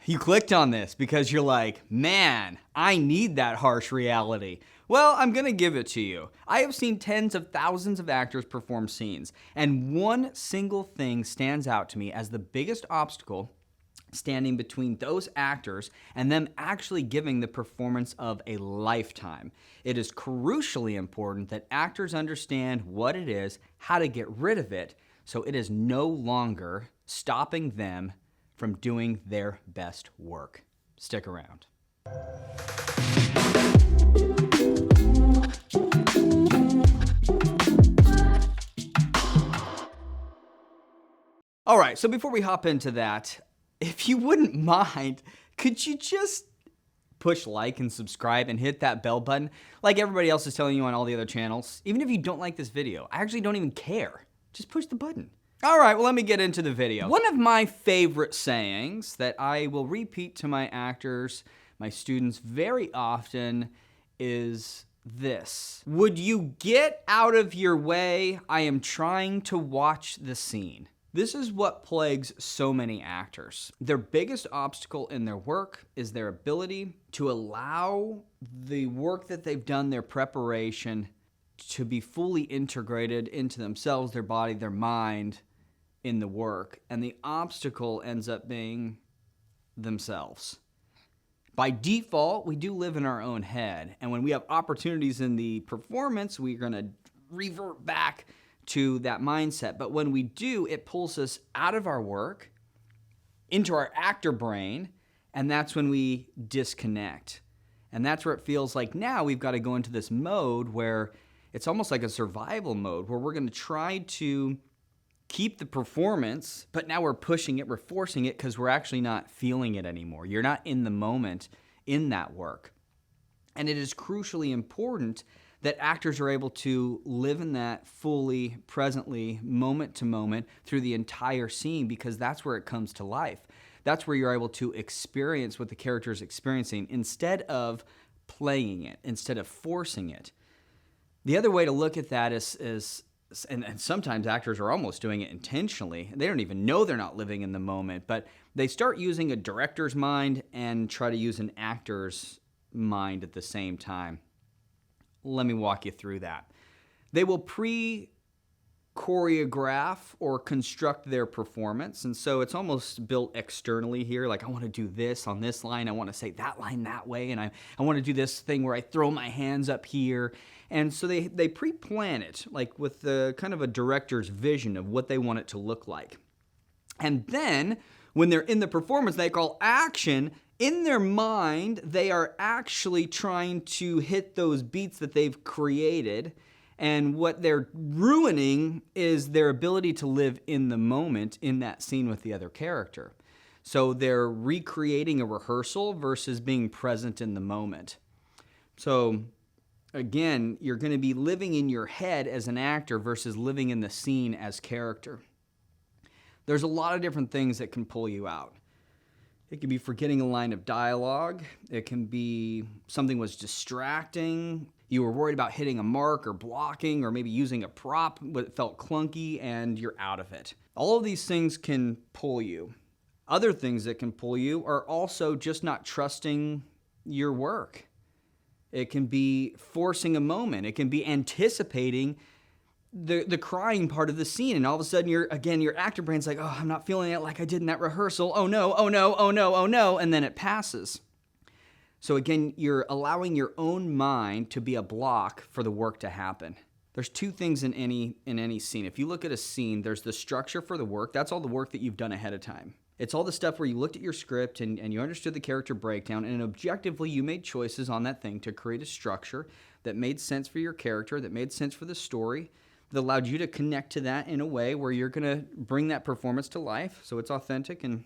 You clicked on this because you're like, man, I need that harsh reality. Well, I'm going to give it to you. I have seen tens of thousands of actors perform scenes, and one single thing stands out to me as the biggest obstacle standing between those actors and them actually giving the performance of a lifetime. It is crucially important that actors understand what it is, how to get rid of it, so it is no longer stopping them from doing their best work. Stick around. All right, so before we hop into that, if you wouldn't mind, could you just push like and subscribe and hit that bell button like everybody else is telling you on all the other channels? Even if you don't like this video, I actually don't even care. Just push the button. All right, well, let me get into the video. One of my favorite sayings that I will repeat to my actors, my students very often is this: would you get out of your way? I am trying to watch the scene. This is what plagues so many actors. Their biggest obstacle in their work is their ability to allow the work that they've done, their preparation, to be fully integrated into themselves, their body, their mind, in the work. And the obstacle ends up being themselves. By default, we do live in our own head. And when we have opportunities in the performance, we're going to revert back to that mindset. But when we do, it pulls us out of our work, into our actor brain, and that's when we disconnect. And that's where it feels like now we've got to go into this mode where it's almost like a survival mode, where we're going to try to keep the performance, but now we're pushing it, we're forcing it because we're actually not feeling it anymore. You're not in the moment in that work. And it is crucially important that actors are able to live in that fully, presently, moment to moment through the entire scene, because that's where it comes to life. That's where you're able to experience what the character is experiencing instead of playing it, instead of forcing it. The other way to look at that is and sometimes actors are almost doing it intentionally. They don't even know they're not living in the moment, but they start using a director's mind and try to use an actor's mind at the same time. Let me walk you through that. They will choreograph or construct their performance, and so it's almost built externally here. Like, I want to do this on this line, I want to say that line that way, and I want to do this thing where I throw my hands up here. And so they pre-plan it, like with the kind of a director's vision of what they want it to look like. And then when they're in the performance, they call action. In their mind, they are actually trying to hit those beats that they've created. And what they're ruining is their ability to live in the moment in that scene with the other character. So they're recreating a rehearsal versus being present in the moment. So again, you're going to be living in your head as an actor versus living in the scene as character. There's a lot of different things that can pull you out. It can be forgetting a line of dialogue. It can be something was distracting. You were worried about hitting a mark or blocking or maybe using a prop, but it felt clunky and you're out of it. All of these things can pull you. Other things that can pull you are also just not trusting your work. It can be forcing a moment. It can be anticipating the crying part of the scene, and all of a sudden your actor brain's like, oh, I'm not feeling it like I did in that rehearsal. Oh no, oh no, oh no, oh no, and then it passes. So again, you're allowing your own mind to be a block for the work to happen. There's two things in any scene. If you look at a scene, there's the structure for the work. That's all the work that you've done ahead of time. It's all the stuff where you looked at your script and you understood the character breakdown, and objectively you made choices on that thing to create a structure that made sense for your character, that made sense for the story, that allowed you to connect to that in a way where you're going to bring that performance to life so it's authentic and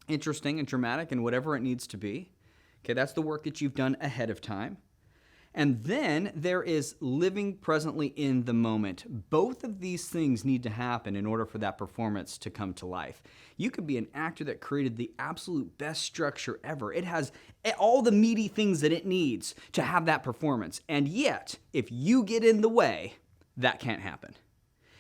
interesting and dramatic and whatever it needs to be. Okay, that's the work that you've done ahead of time. And then there is living presently in the moment. Both of these things need to happen in order for that performance to come to life. You could be an actor that created the absolute best structure ever. It has all the meaty things that it needs to have that performance. And yet, if you get in the way, that can't happen.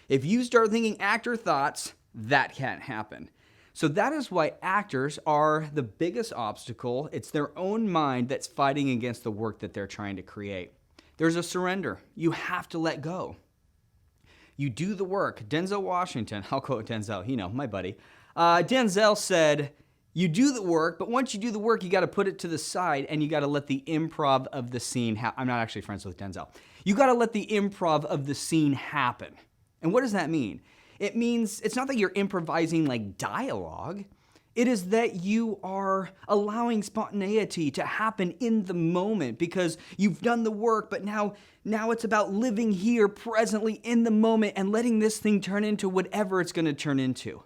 If you start thinking actor thoughts, that can't happen. So that is why actors are the biggest obstacle. It's their own mind that's fighting against the work that they're trying to create. There's a surrender. You have to let go. You do the work. Denzel Washington, I'll quote Denzel, my buddy. Denzel said, you do the work, but once you do the work, you got to put it to the side and you got to let the improv of the scene happen. I'm not actually friends with Denzel. You got to let the improv of the scene happen. And what does that mean? It means it's not that you're improvising like dialogue. It is that you are allowing spontaneity to happen in the moment because you've done the work, but now it's about living here presently in the moment and letting this thing turn into whatever it's going to turn into.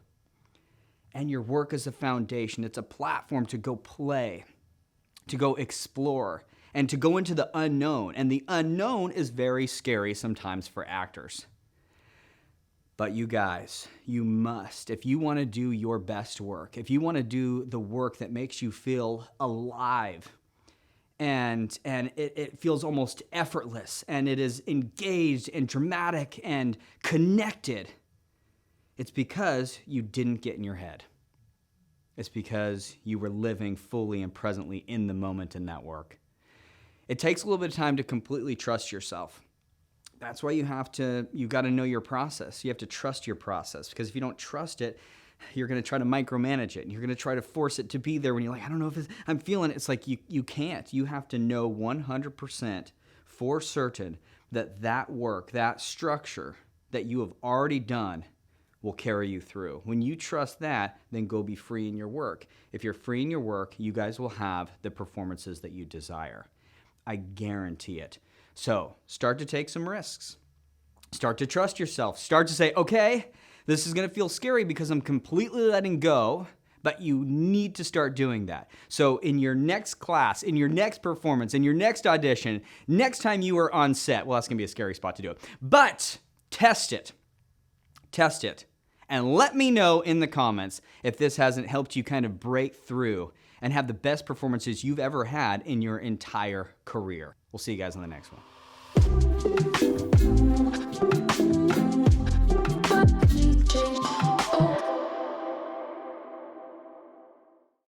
And your work is a foundation. It's a platform to go play, to go explore, and to go into the unknown. And the unknown is very scary sometimes for actors. But you guys, you must, if you want to do your best work, if you want to do the work that makes you feel alive and it feels almost effortless and it is engaged and dramatic and connected, it's because you didn't get in your head. It's because you were living fully and presently in the moment in that work. It takes a little bit of time to completely trust yourself. That's why you got to know your process. You have to trust your process, because if you don't trust it, you're going to try to micromanage it. And you're going to try to force it to be there when you're like, I don't know if I'm feeling it. It's like you can't. You have to know 100% for certain that work, that structure that you have already done will carry you through. When you trust that, then go be free in your work. If you're free in your work, you guys will have the performances that you desire. I guarantee it. So start to take some risks. Start to trust yourself. Start to say, okay, this is going to feel scary because I'm completely letting go, but you need to start doing that. So in your next class, in your next performance, in your next audition, next time you are on set, well, that's going to be a scary spot to do it, but test it. Test it. And let me know in the comments if this hasn't helped you kind of break through and have the best performances you've ever had in your entire career. We'll see you guys on the next one.